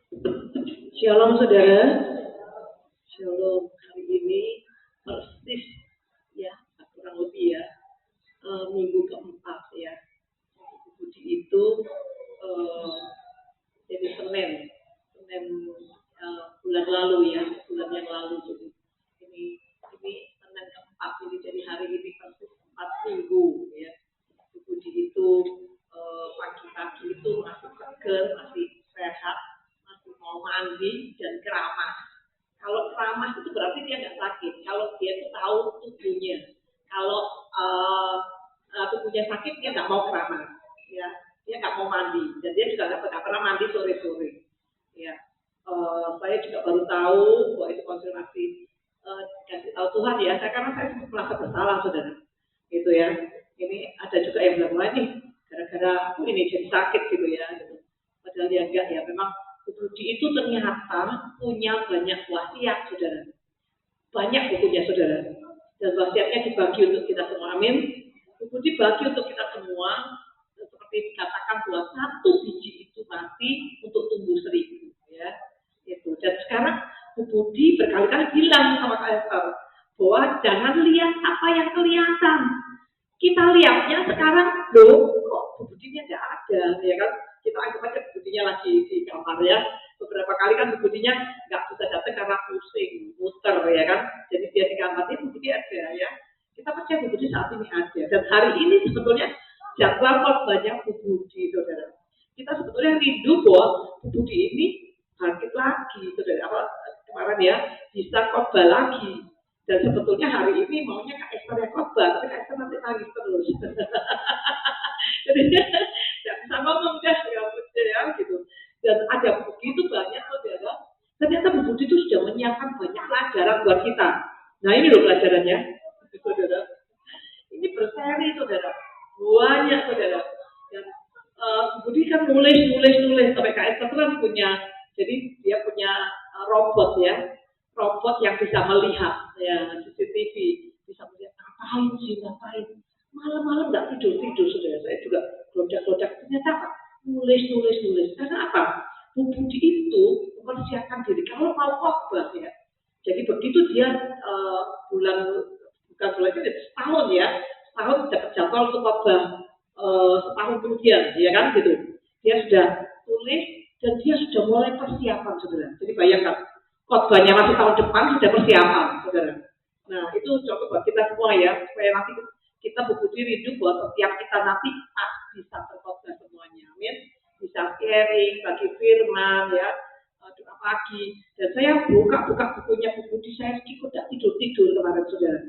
Shalom saudara, shalom. Hari ini persis ya, kurang lebih ya, minggu keempat ya. Puji itu jadi Senin bulan lalu ya, bulan yang lalu. Jadi ini Senin keempat, ini jadi hari ini persis 4 minggu ya. Puji itu pagi-pagi itu masih seger, masih sehat, masih mau mandi dan keramas. Kalau keramas itu berarti dia nggak sakit. Kalau dia itu tahu tubuhnya. Kalau tubuhnya sakit, dia nggak mau keramas. Ya, dia nggak mau mandi. Dan dia juga nggak pernah mandi sore-sore. Ya, saya juga baru tahu bahwa itu konfirmasi dikasih tahu Tuhan ya. Karena saya merasa bersalah, saudara. Gitu ya. Ini ada juga yang bilang nih, gara-gara aku ini jadi sakit gitu ya. Gitu. Padahal ya enggak ya. Memang Budi itu ternyata punya banyak wasiat, saudara. Banyak bukunya, saudara. Dan wasiatnya dibagi untuk kita semua. Amin. Buku dibagi untuk kita semua. Seperti dikatakan bahwa 1 biji itu mati untuk tumbuh 1000. Ya. Itu. Dan sekarang Bu Budi berkali-kali bilang sama Kak Esther bahwa jangan lihat apa yang kelihatan. Kita lihatnya sekarang, loh, kok Bu Budinya nggak ada, ya kan? Kita anggap aja Bu Budinya lagi di kamar ya. Beberapa kali kan Bu Budinya nggak bisa datang karena pusing, muter ya kan. Jadi dia di kamar, Bu Budi ada ya. Kita percaya Bu Budi saat ini ada. Dan hari ini sebetulnya jadwal khotbahnya Bu Budi, saudara. Kita sebetulnya rindu bahwa Bu Budi ini bangkit lagi, saudara. Apa kemarin ya, bisa khotbah lagi. Dan sebetulnya hari ini maunya Kak Esther yang khotbah, tapi Kak Esther nanti nangis terus. Jadi nggak bisa ngomong deh, ya gitu. Dan ada begitu banyak saudara. Ternyata Bu Budi itu sudah menyiapkan banyak pelajaran buat kita. Nah ini loh pelajarannya, saudara. Ini berseri, saudara. Banyak, saudara. Dan Bu Budi kan nulis sampai Kak Esther kan punya, jadi dia punya robot ya. Robot yang bisa melihat ya, CCTV, bisa melihat ngapain malam-malam nggak tidur saudara. Saya juga godak ternyata nulis karena apa? Bu Budi itu mempersiapkan diri kalau mau khotbah ya. Jadi begitu dia bukan bulan ini setahun ya, setahun dapat jadwal untuk khotbah setahun kemudian ya kan gitu. Dia sudah tulis dan dia sudah mulai persiapan, saudara. Jadi bayangkan khotbahnya masih tahun depan sudah persiapan, saudara. Nah itu contoh buat kita semua ya, supaya nanti kita betul-betul rindu bahwa setiap kita nanti bisa berkhotbah semuanya, amin. Bisa sharing, bagi firman ya, doa pagi. Dan saya buka bukunya Bu Budi, saya kok tidak tidur kemarin, saudara.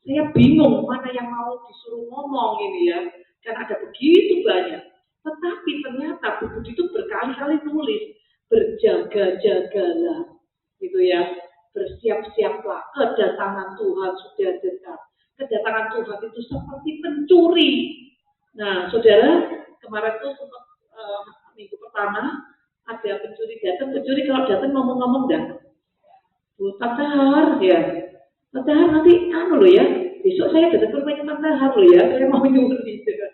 Saya bingung mana yang mau disuruh ngomong ini ya, kan ada begitu banyak. Tetapi ternyata Bu Budi itu berkali-kali tulis, berjaga-jagalah gitu ya, bersiap-siaplah, kedatangan Tuhan sudah dekat. Kedatangan Tuhan itu seperti pencuri. Nah saudara, kemarin itu sempat minggu pertama ada pencuri kalau datang ngomong-ngomong dah, Bu Tante Har ya, Tante Har nanti loh ya, besok saya datang ke rumahnya Tante Har loh ya, saya mau nyuri gitu.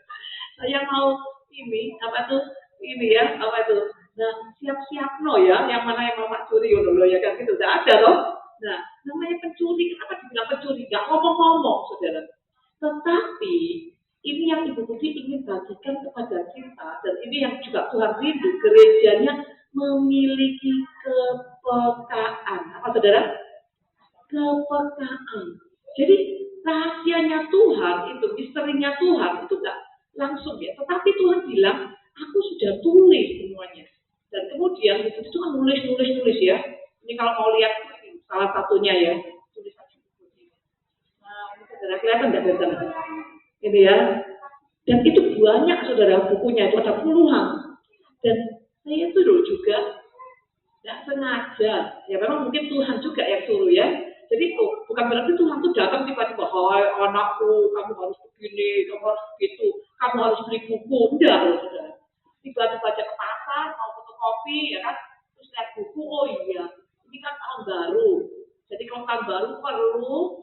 Saya mau ini ya, apa itu. Nah, siap-siap no ya, yang mana yang mau Pak curi loh ya kan gitu, tidak ada loh. Nah, namanya pencuri, kenapa dibilang pencuri? Gak ngomong-ngomong, saudara. Tetapi ini yang Ibu Budi ingin bagikan kepada kita, dan ini yang juga Tuhan rindu, gerejanya memiliki kepekaan. Apa saudara? Kepekaan. Jadi rahasianya Tuhan itu, misterinya Tuhan itu gak langsung ya, tetapi Tuhan bilang, aku sudah tulis semuanya. Dan kemudian itu kan nulis ya. Ini kalau mau lihat salah satunya ya, tulisan buku ini. Nah, ini saudara kelihatan nggak dari ini ya. Dan itu banyak saudara bukunya, itu ada puluhan. Dan saya itu dulu juga nggak sengaja, ya memang mungkin Tuhan juga yang suruh ya. Jadi bukan berarti Tuhan tuh datang tiba-tiba, hai anakku, kamu harus begini, kamu harus begitu, kamu harus beli buku, enggak saudara. Tiba-tiba aja ke pasar, mau fotokopi, ya kan, terus lihat buku, oh iya, ini kan tahun baru. Jadi kalau tahun baru perlu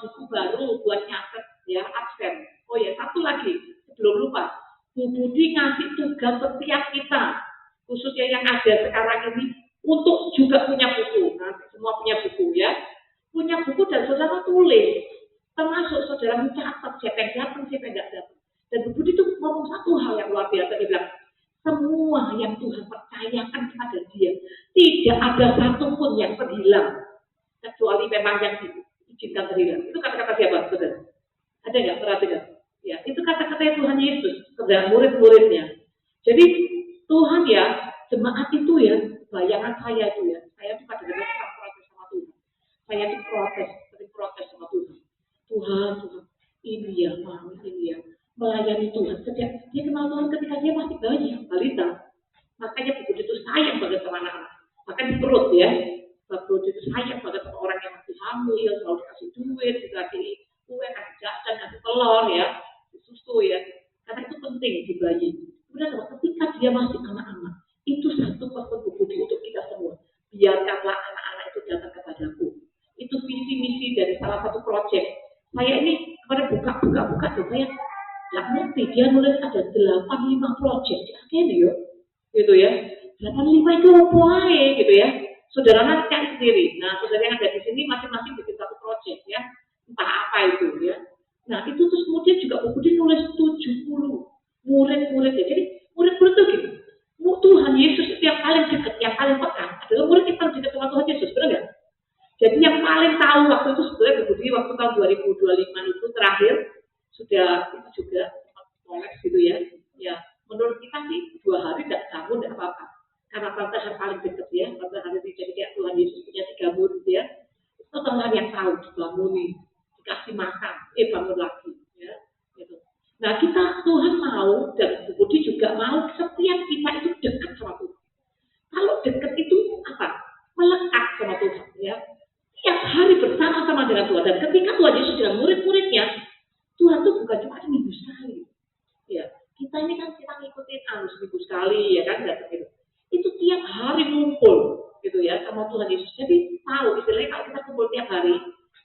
buku baru buat nyatet, ya, absen. Oh ya, satu lagi, sebelum lupa, Bu Budi ngasih tugas setiap kita, khususnya yang ada sekarang ini, percayakan kepada Dia. Tidak ada satupun yang terhilang, kecuali memang yang diizinkan terhilang. Itu kata-kata siapa, saudara? Ada nggak perhatikan? Ya, itu kata-kata Tuhan Yesus kepada murid-muridnya. Jadi Tuhan ya, jemaat itu ya, bayangan saya itu ya, saya itu kadang-kadang suka protes sama Tuhan. Saya itu sering protes sama Tuhan. Tuhan, ini ya, mami, ini ya, melayani Tuhan. Sejak dia kenal Tuhan ketika dia masih bayi, balita. Makanya begitu sayang banget sama anak-anak. Bahkan di perut ya, waktu itu sayang banget sama orang yang masih hamil, selalu dikasih duit, dikasih kue, kasih jajan, kasih telur ya, susu ya. Karena itu penting di bayi. Kemudian ketika dia masih anak-anak, itu satu pesan budi untuk kita semua. Biarkanlah anak-anak itu datang kepadaku. Itu visi misi dari salah satu proyek. Saya ini kemarin buka tuh, saya nggak ngerti. Dia nulis ada 85 proyek. Akhirnya yuk, gitu ya. 85 itu apa gitu ya. Saudara nanti cari sendiri. Nah, saudara yang ada di sini masing-masing bikin satu proyek ya. Entah apa itu ya. Nah, itu terus kemudian juga Budi nulis 70 murid-murid ya. Jadi murid-murid itu gitu. Tuhan Yesus itu yang paling dekat, yang paling pekan adalah murid yang paling dekat sama Tuhan Yesus, benar nggak? Jadi yang paling tahu waktu itu sebenarnya Budi waktu tahun 2025 itu terakhir sudah itu juga koleks gitu ya. Ya, menurut kita sih 2 hari tidak bangun tidak apa-apa. Karena tante yang paling dekat ya, tante hari ini jadi kayak Tuhan Yesus punya 3 murid ya. Itu Tuhan yang tahu dibanguni, dikasih makan, bangun lagi ya. Gitu. Nah kita Tuhan mau dan Budi juga mau setiap kita itu dekat sama Tuhan. Kalau dekat itu apa? Melekat sama Tuhan ya. Tiap hari bersama-sama dengan Tuhan. Dan ketika Tuhan Yesus dengan murid-muridnya, Tuhan itu bukan cuma seminggu sekali. Ya, kita ini kan kita ngikutin seminggu sekali ya kan gitu. Itu tiap hari ngumpul gitu ya sama Tuhan Yesus. Jadi tahu istilahnya kalau kita kumpul tiap hari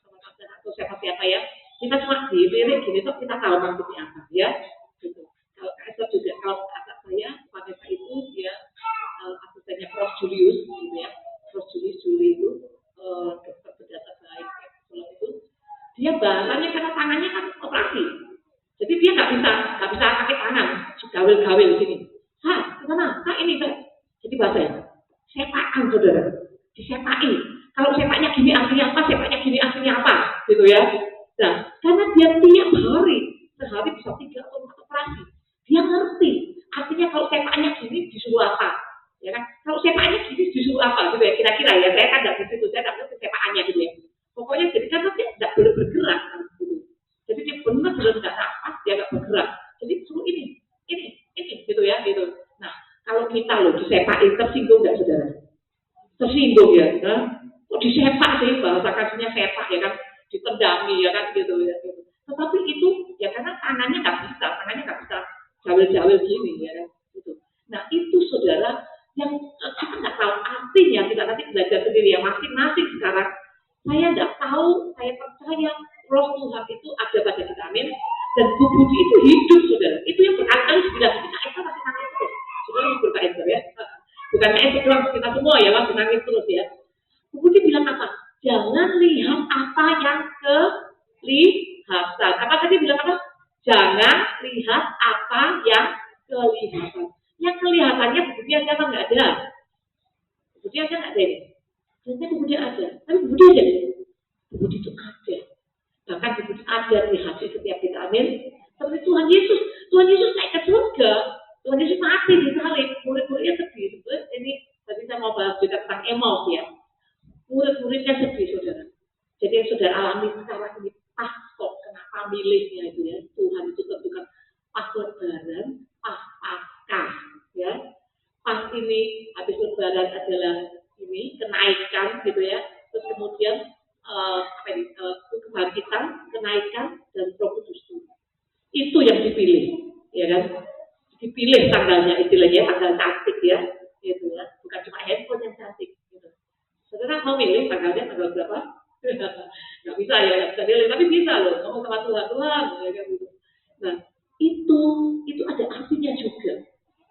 sama Tuhan atau siapa-siapa ya, kita cuma dilirik gini tuh kita tahu maksudnya apa ya. Gitu. Kalau Kak juga kalau kata saya pada saat itu dia asistennya Prof Julius gitu ya. Prof Julius itu dokter berdata baik itu dia bahasanya karena tangannya kan operasi. Jadi dia nggak bisa pakai tangan, gawil-gawil sini. Gimana? Ini saya. Jadi bahasanya, sepakan saudara, disepai. Kalau sepaknya gini artinya apa, sepaknya gini artinya apa, gitu ya. Nah, karena dia tiap hari, sehari bisa 3 atau 4 operasi, dia ngerti. Artinya kalau sepaknya gini disuruh apa, ya kan? Kalau sepaknya gini disuruh apa, gitu ya. Kira-kira ya, saya kan nggak di situ, saya nggak ngerti sepakannya gitu ya. Pokoknya jadi kan dia nggak boleh bergerak, gitu. Jadi dia benar-benar nggak nafas, dia nggak bergerak. Jadi suruh ini, gitu ya, gitu. Nah, kalau kita loh disepakin tersinggung nggak saudara? Tersinggung ya, nah? Kok disepak sih, bahasa kasihnya sepak ya kan, ditendami ya kan gitu ya. Gitu. Tetapi itu ya karena tangannya nggak bisa jawil-jawil gini ya kan, gitu. Nah itu saudara yang kita nggak tahu artinya, kita nanti belajar sendiri ya masing-masing sekarang. Saya nggak tahu, saya percaya Roh Tuhan itu ada pada kita, amin. Dan Budi itu hidup, saudara. Itu yang berkali-kali dibilang, kita Esa masih nangis terus. Saudara hibur Kak Esa ya. Bukan Esa doang, kita semua ya masih nangis terus ya. Budi bilang apa? Jangan lihat apa yang kelihatan. Apa tadi bilang apa? Jangan lihat apa yang kelihatan. Yang kelihatannya Budi aja kan nggak ada. Budi aja nggak ada ini. Ternyata Budi ada. Tapi Budi aja. Budi itu ada. Bahkan Budi ada di hati setiap kita, amin. Seperti Tuhan Yesus naik ke surga. Tuhan Yesus mati di salib. Murid-muridnya sedih. Ini tadi saya mau bahas juga tentang Emmaus ya. Murid-muridnya sedih, saudara. Jadi yang saudara alami sekarang ini pas kok kenapa milihnya itu ya. Tuhan itu tentukan pas lebaran, pas Paskah ya. Pas ini habis lebaran adalah ini kenaikan gitu ya. Terus kemudian kebangkitan, kenaikan dan Roh Kudus itu yang dipilih, ya kan? Dipilih tanggalnya istilahnya tanggal cantik ya, gitu ya. Bukan cuma handphone yang cantik. Gitu. Saudara mau milih tanggalnya tanggal berapa? Nggak bisa ya, nggak bisa milih, tapi bisa loh. Ngomong sama Tuhan, ya kan gitu. Nah itu ada artinya juga.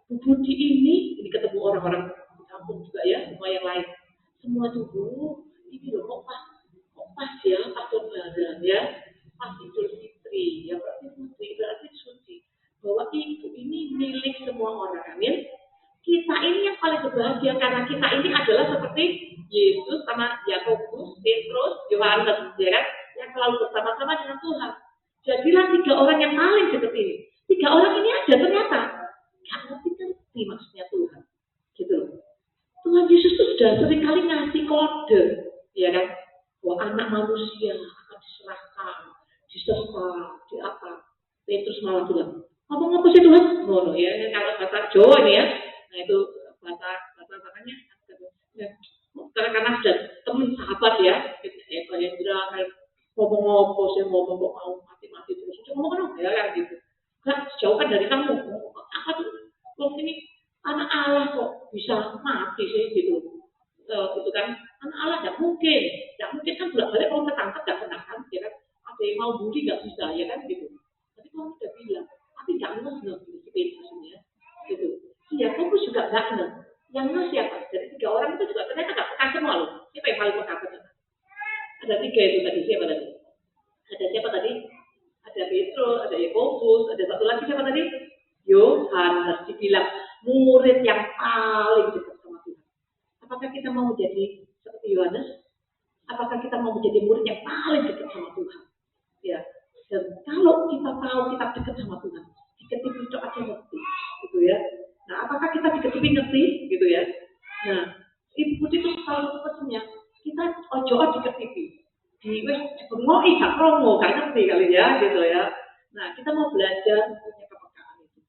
Budi ini ketemu orang-orang di kampung juga ya, semua yang lain, semua tubuh ini loh kok pas ya, pas lebaran ya, pas Idul Fitri ya, berarti suci bahwa itu ini milik semua orang, amin. kita ini yang paling berbahagia karena kita ini adalah seperti Yesus sama Yakobus, Petrus, Yohanes, ya kan? Yang selalu bersama-sama dengan Tuhan. Jadilah 3 orang yang paling dekat ini. 3 orang ini aja ternyata nggak ngerti maksudnya Tuhan, gitu loh. Tuhan Yesus itu sudah sering kali ngasih kode, ya kan? Bahwa anak manusia akan diserahkan, disesat, di apa? Petrus malah bilang, ngomong apa sih Tuhan? No, ya, kalau bahasa Jawa ini ya, nah itu bahasa namanya, ya, karena sudah teman sahabat ya, Pak Hendra, ngomong apa sih, ngomong kok mau mati terus, ngomong ya kan gitu. Kan jauhkan dari kamu, apa tuh? Wong ini anak Allah kok bisa mati sih gitu. Itu kan anak Allah tidak mungkin kan bolak-balik mau ketangkep nggak pernah kan, ya kan? Ada yang mau budi nggak bisa ya kan gitu. Tapi Tuhan sudah bilang, tapi nggak nggak si Petrus ini ya, gitu. Iya, kamu juga nggak nggak. Yang nggak siapa? Dari 3 orang itu juga ternyata nggak peka semua loh. Siapa yang paling peka benar? Ada 3 itu tadi, siapa tadi? Ada siapa tadi? Ada Petrus, ada Yakobus, ada satu lagi siapa tadi? Yohanes, dibilang murid yang paling dekat sama Tuhan. Apakah kita mau menjadi seperti Yohanes? Apakah kita mau menjadi murid yang paling dekat sama Tuhan? Ya. Dan kalau kita tahu kita dekat sama Tuhan, diketipi itu aja ngerti, gitu ya. Nah, apakah kita diketipi ngerti, gitu ya? Nah, Ibu itu selalu pesannya, kita ojo diketipi, dibengoi, gak promo, gak ngerti kali ya, gitu ya. Nah, kita mau belajar punya kepekaan itu.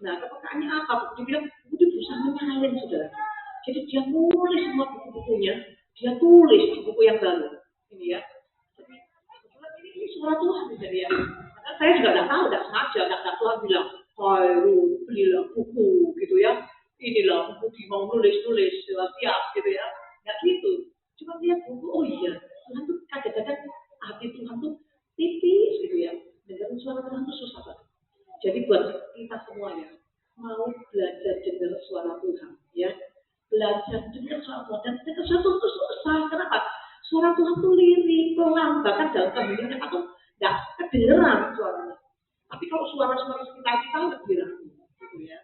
Nah, kepekaannya apa? Dia bilang, dia berusaha menyalin, saudara. Jadi dia tulis semua buku-bukunya, dia tulis di buku yang baru, ini ya. Ini suara Tuhan jadi ya. Karena saya juga nggak tahu, nggak sengaja, nggak Tuhan bilang, Khairul, belilah buku gitu ya. Inilah buku mau nulis, siap gitu ya. Nggak gitu. Cuma lihat buku, oh iya, Tuhan tuh kadang-kadang hati Tuhan tuh tipis gitu ya. Dengerin suara Tuhan tuh susah banget. Jadi buat kita semua ya, mau belajar dengar suara Tuhan ya. Belajar dengar suara Tuhan, dan dengar suara Tuhan itu susah. Kenapa? Suara Tuhan tuh lirik, pelan, bahkan dalam kehendak atau nggak kedengeran suaranya. Tapi kalau suara-suara sekitar kita kedengeran, gitu ya.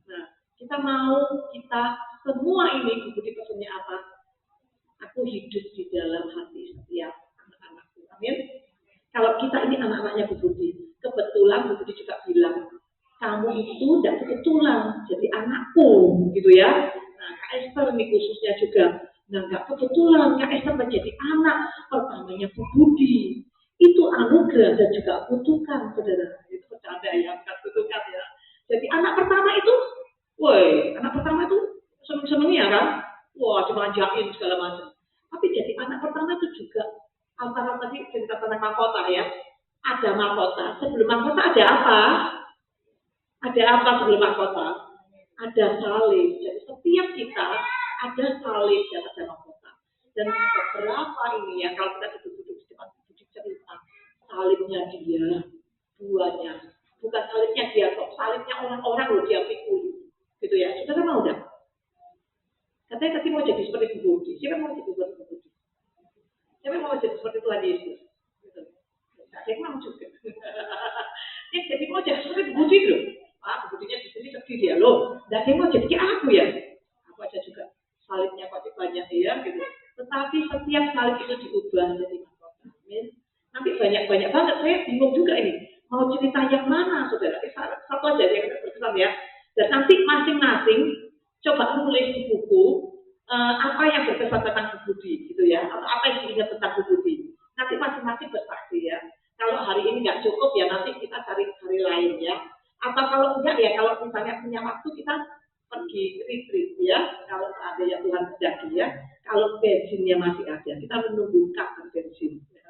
Nah, kita semua ini Budi pesannya apa? Aku hidup di dalam hati setiap anak-anakku. Amin. Kalau kita ini anak-anaknya Bu Budi, kebetulan Bu Budi juga bilang, kamu itu tidak kebetulan jadi anakku, gitu ya. Nah, Kak Esther ini khususnya juga. Nah, nggak kebetulan Kak Esther menjadi anak pertamanya Bu Budi. Itu anugerah dan juga kutukan, saudara. Itu bercanda ya, bukan kutukan ya. Jadi anak pertama itu, anak pertama itu seneng-senengnya kan? Wah, dimanjain segala macam. Tapi jadi anak pertama itu juga antara tadi cerita tentang mahkota ya. Ada mahkota. Sebelum mahkota ada apa? Ada apa sebelum mahkota? Ada salib. Jadi setiap kita ada salib dan ada mahkota. Dan beberapa ini ya, kalau kita duduk-duduk di depan cerita, salibnya dia, duanya. Bukan salibnya dia, kok salibnya orang-orang loh dia pikul. Gitu ya, saudara mau dah? Katanya mau jadi seperti Bu Budi. Siapa mau jadi seperti Bu Budi? Siapa mau jadi seperti Tuhan Yesus? Gitu. Saya mau juga. Ya, jadi mau jadi seperti Bu Budi loh. Bu Budinya di sini sedih dia loh. Dan dia mau jadi kayak aku ya. Aku aja juga salibnya pasti banyak ya gitu. Tetapi setiap salib itu diubah jadi mahkota. Nanti banyak banget. Saya bingung juga ini. Mau cerita yang mana, saudara? Satu aja yang berkesan ya. Dan nanti masing-masing coba nulis di buku apa yang berkesan tentang Bu Budi gitu ya. Atau apa yang diingat tentang Bu Budi. Nanti masing-masing bersaksi ya. Kalau hari ini nggak cukup ya nanti kita cari hari lain ya. Atau kalau enggak ya kalau misalnya punya waktu kita pergi retreat ya. Kalau ada yang Tuhan berjaki ya. Kalau bensinnya masih ada, kita menunggu kapan bensin. Ya.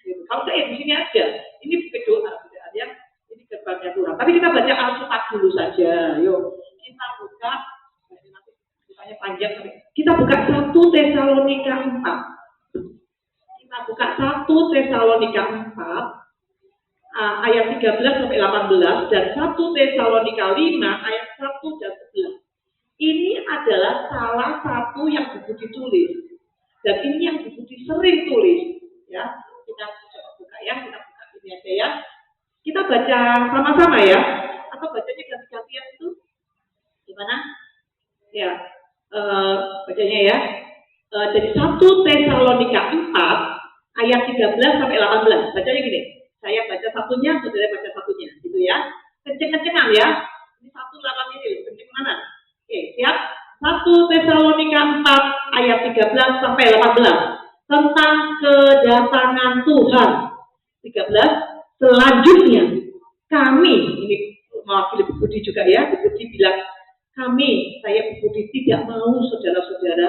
Gitu. Kalau enggak ya di sini aja. Ini berdoa ya. Ini gerbangnya Tuhan. Tapi kita baca Alkitab dulu saja. Yuk kita buka. Bukanya panjang. Kita buka 1 Tesalonika 4. Kita buka 1 Tesalonika 4. Ayat 13 sampai 18 dan 1 Tesalonika 5 ayat 1 dan 11. Ini adalah salah satu yang Bu Budi tulis. Dan ini yang Bu Budi sering tulis, ya. Kita coba buka ya, kita buka ini aja ya. Kita baca sama-sama ya. Atau bacanya ganti-gantian itu gimana? Ya, bacanya ya. Jadi 1 Tesalonika 4 ayat 13 sampai 18. Bacanya gini. Saya baca satunya, saudara baca satunya, gitu ya. Kenceng-kencengan ya. Ini satu lawan ini, kenceng mana? Oke, siap. 1 Tesalonika 4 ayat 13 sampai 18 tentang kedatangan Tuhan. 13. Selanjutnya kami, ini mewakili Bu Budi juga ya, Bu Budi bilang saya Bu Budi tidak mau saudara-saudara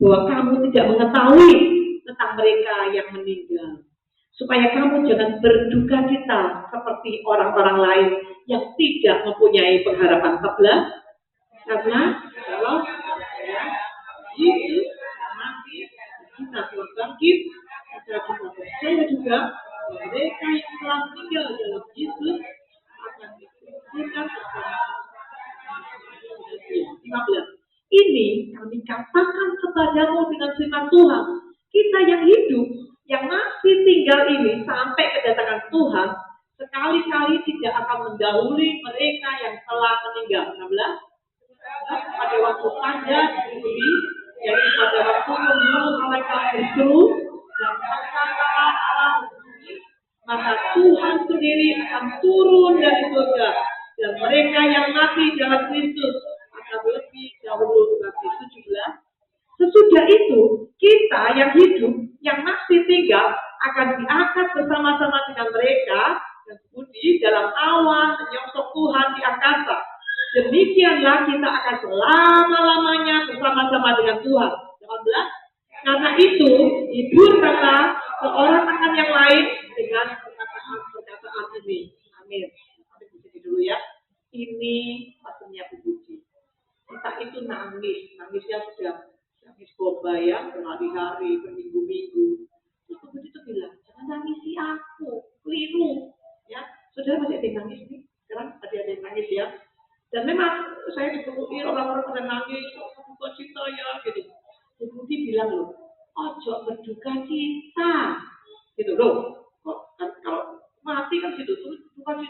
bahwa kamu tidak mengetahui tentang mereka yang meninggal, supaya kamu jangan berduka cita seperti orang-orang lain yang tidak mempunyai pengharapan. 14. Karena kalau Yesus mati, kita telah bangkit, maka kita percaya juga bahwa mereka yang telah meninggal dalam Yesus akan dikumpulkan bersama 15. Ini kami katakan kepadamu dengan firman Tuhan, kita yang hidup, yang masih tinggal ini sampai kedatangan Tuhan, sekali-kali tidak akan mendahului mereka yang telah meninggal. 16. Pada waktu tanda diberi, yaitu pada waktu membunuh malaikat berseru dan Allah, maka Tuhan sendiri akan turun dari surga dan mereka yang mati dalam Kristus akan lebih dahulu mati. 17. Sesudah itu kita yang hidup, yang masih tinggal akan diangkat bersama-sama dengan mereka dan budi dalam awan menyongsong Tuhan di angkasa. Demikianlah kita akan selama-lamanya bersama-sama dengan Tuhan. 18. Karena itu, hiburkanlah seorang akan yang lain dengan perkataan ini. Amin. Sampai di sini dulu ya. Ini maksudnya Bu Budi. Kita itu nangisnya sudah nangis boba ya, berhari-hari, berminggu-minggu. Terus Bu Budi itu bilang, jangan nangisi aku, keliru. Ya, saudara masih ada yang nangis nih. Sekarang ada yang nangis ya. Dan memang saya ditemui orang-orang pada nangis, berduka cita ya, gitu. Bu Budi bilang loh, ojo berduka cita, gitu loh. Kok kan kalau mati kan gitu, terus berduka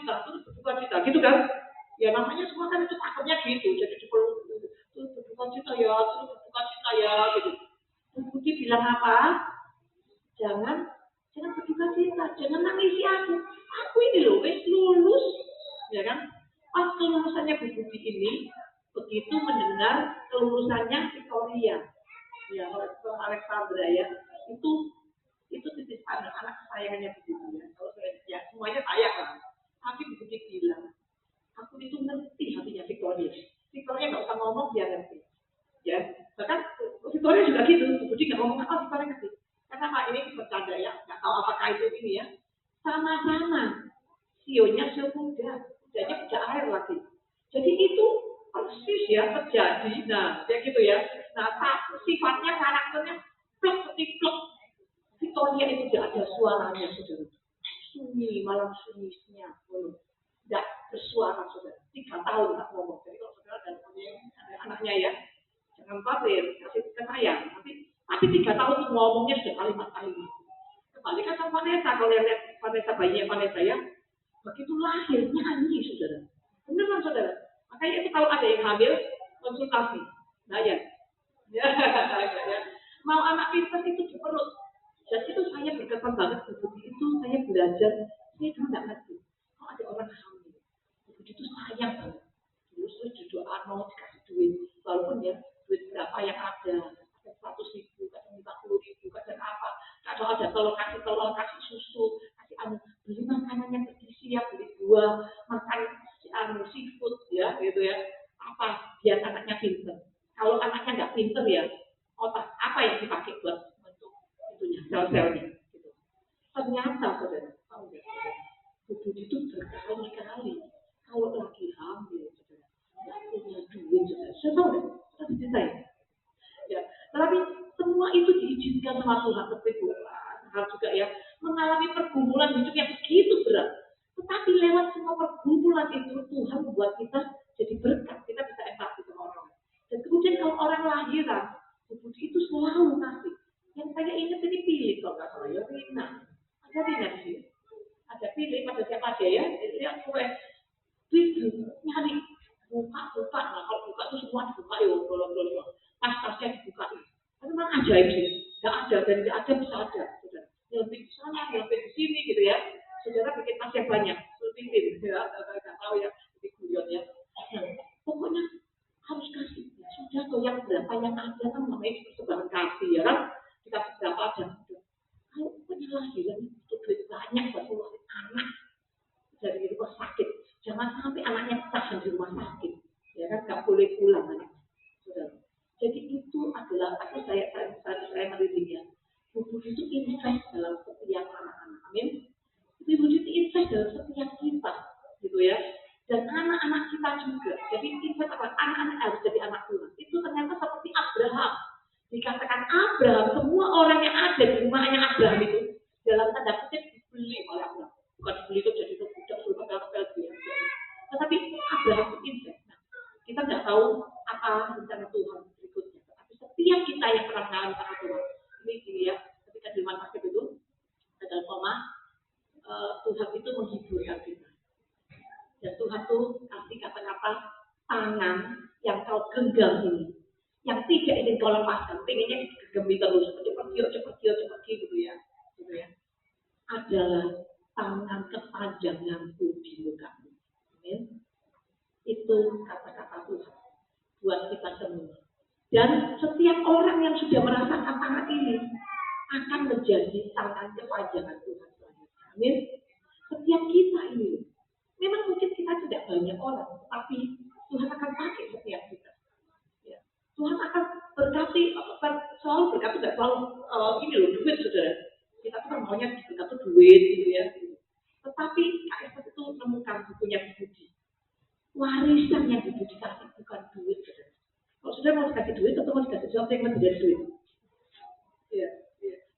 cita, gitu kan? Ya namanya semua kan itu takutnya gitu, jadi dipeluk, terus berduka cita ya, gitu. Bu Budi bilang apa? Jangan berduka cita, jangan nangisi aku. Aku ini loh, wes lulus, ya kan? Pas kelulusannya Bu Budi ini, begitu mendengar kelulusannya Victoria, ya Alexandra ya, itu titipan anak kesayangannya Bu Budi ya. Kalau saya ya semuanya sayang lah. Tapi Bu Budi bilang, aku itu ngerti hatinya Victoria. Victoria nggak usah ngomong dia ngerti, ya. Bahkan Victoria juga gitu, Bu Budi nggak ngomong apa Victoria ngerti. Karena Pak ini bercanda ya, nggak tahu apakah itu ini ya. Sama-sama, sionya sio muda. Jadi tidak air lagi. Jadi itu persis ya terjadi. Nah, kayak gitu ya. Nah, sifatnya karakternya plek seperti plek. Victoria itu tidak ada suaranya, saudara. Sunyi, malam sunyinya. Tidak bersuara, saudara. 3 tahun tak ngomong. Jadi kalau saudara ada anaknya ya, jangan khawatir, kasih ke saya. Tapi 3 tahun itu ngomongnya sudah kalimat-kalimat. Kebalikan sama Vanessa, kalau lihat Vanessa bayinya Vanessa ya, begitu lahir nyanyi saudara, beneran saudara. Makanya itu kalau ada yang hamil konsultasi, bayar. Ya, mau anak pintar itu di perut. Dan itu saya berkesan banget begitu itu saya belajar. Saya dulu nggak ngerti. Kalau ada orang hamil, begitu sayang banget. Terus doa mau dikasih duit, walaupun ya duit berapa yang ada 100.000, kadang 50.000, kadang apa. Kadang ada telur, kasih susu, kasih beli makanan yang bergizi ya, beli buah, makan seafood ya, gitu ya. Apa biar anaknya pinter. Kalau anaknya nggak pinter ya, otak apa yang dipakai buat bentuk itunya, sel-selnya. Gitu. Ternyata saudara, tahu nggak? Tubuh itu berkali-kali kalau lagi hamil, saudara, nggak punya duit, saudara. Saya tahu nggak? Kita diceritain. Ya, tapi semua itu diizinkan sama Tuhan, seperti hal juga ya, mengalami pergumulan hidup yang begitu berat. Tetapi lewat semua pergumulan itu Tuhan membuat kita jadi berkat, kita bisa empati sama orang. Dan kemudian kalau orang lahiran, Budi itu selalu kasih. Yang saya ingat ini pilih kalau nggak salah ya, Rina. Ada Rina di sini. Ada pilih pada siapa aja ya, lihat gue. Itu nyari buka. Nah kalau buka tuh semua dibuka ya, bolong-bolong. Tas-tasnya dibuka. Tapi memang ajaib sih. Nggak ada dan nggak ada bisa ada. Saudara. Nyelempit di sana, nyelempit di sini gitu ya. Saudara bikin tas yang banyak, selipin ya, nggak tahu ya, di guyon ya. Nah, pokoknya harus kasih. Ya, sudah tuh yang berapa yang ada kan namanya persembahan kasih ya kan. Dikasih berapa aja. Kalau penyelahiran itu duit banyak buat ngeluarin anak dari rumah sakit. Jangan sampai anaknya tahan di rumah sakit. Ya kan, nggak boleh pulang anaknya. Jadi itu adalah saya melihatnya. Ibu itu invest dalam setiap anak-anak. Amin. Ibu itu invest dalam setiap kita, gitu ya. Dan anak-anak kita juga. Jadi invest apa? Anak-anak harus jadi anak Tuhan. Itu ternyata seperti Abraham. Dikatakan Abraham, semua orang yang ada di rumahnya Abraham itu dalam tanda kutip dibeli oleh Abraham. Bukan dibeli itu jadi budak surga biasa. Tetapi Abraham itu invest. Nah, kita nggak tahu apa rencana Tuhan berikutnya. Tapi setiap kita yang pernah mengalami rencana Tuhan, ini dia ketika di rumah sakit itu ada koma, Tuhan itu menghiburkan kita. Dan Tuhan tuh kasih kata-kata tangan yang kau genggam ini, yang tidak ingin kau lepaskan, pengennya digenggamin terus, cepat gitu ya, adalah tangan kepanjanganku di mukamu. Amin. Itu kata-kata Tuhan buat kita semua. Dan setiap orang yang sudah merasakan tangan ini akan menjadi tangan kepanjangan Tuhan. Amin. Setiap kita ini, memang mungkin kita tidak banyak orang, tapi Tuhan akan pakai setiap kita. Ya. Tuhan akan berkati, selalu berkati, tidak selalu ini loh duit saudara. Kita tuh maunya berkati duit gitu ya. Tetapi KSS itu menemukan bukunya Budi. Warisan yang Budi dikasih bukan duit saudara. Kalau saudara mau dikasih duit atau mau dikasih sesuatu yang lebih dari duit? Ya.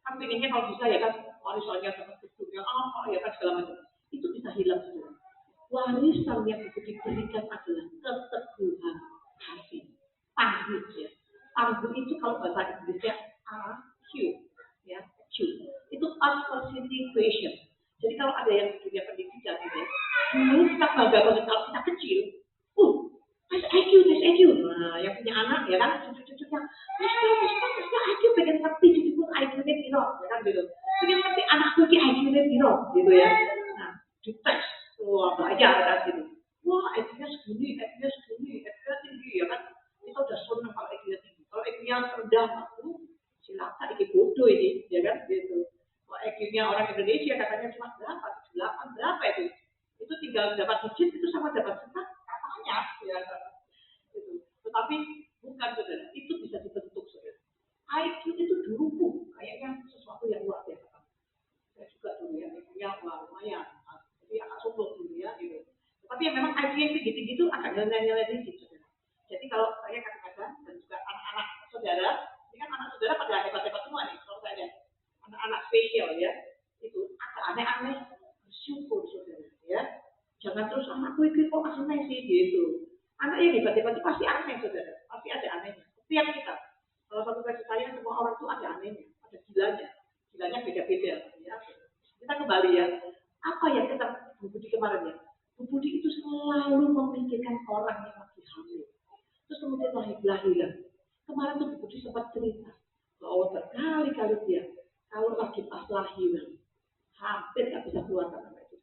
Kan pengennya kalau bisa ya kan warisannya seperti itu yang apa ya kan segala macam. Itu bisa hilang semua. Warisan yang diberikan adalah keteguhan hati, tangguh ya. Tangguh itu kalau bahasa Inggrisnya AQ ya, Q. Itu adversity question. Jadi kalau ada yang di dunia pendidikan ya, dulu kita bangga banget kalau kita kecil, tes IQ. Nah, yang punya anak ya kan, cucu-cucunya, tes IQ pengen ngerti cucu IQ-nya piro, ya kan gitu. Pengen ngerti anakku IQ-nya piro, gitu ya. Nah, dites. Wah, belajar kan gitu. Wah, IQ-nya segini tinggi ya kan. Kita udah seneng kalau IQ-nya tinggi. Kalau IQ-nya rendah, silakan ini bodoh ini, ya kan gitu. Kalau IQ-nya orang Indonesia katanya cuma berapa? 8 berapa itu? Itu tinggal dapat digit itu sama dapat sekat katanya, ya kan. Gitu. Tetapi bukan saudara, itu bisa dibentuk saudara. IQ itu dulu kayaknya sesuatu yang luar biasa. Saya juga dulu ya, IQ-nya lumayan. Jadi agak sombong dulu ya gitu. Tapi yang memang IQ yang tinggi-tinggi itu agak nilai-nilai dikit saudara. Jadi kalau saya kadang-kadang dan juga anak-anak saudara, ini kan anak saudara pada hebat-hebat semua nih. Kalau saya lihat anak-anak spesial ya, itu agak aneh-aneh, bersyukur saudara ya. Jangan terus anakku itu kok aneh sih gitu. Anak yang hebat-hebat itu pasti aneh saudara, pasti ada anehnya. Setiap kita, salah satu versi saya semua orang itu ada anehnya, ada gilanya beda-beda ya. Kita kembali ya. Apa yang kita Bu Budi kemarin ya? Bu Budi itu selalu memikirkan orang yang lagi hamil. Terus kemudian lahiran. Kemarin tuh Bu Budi sempat cerita bahwa berkali-kali dia kalau lagi pas lahiran hampir nggak bisa keluar karena itu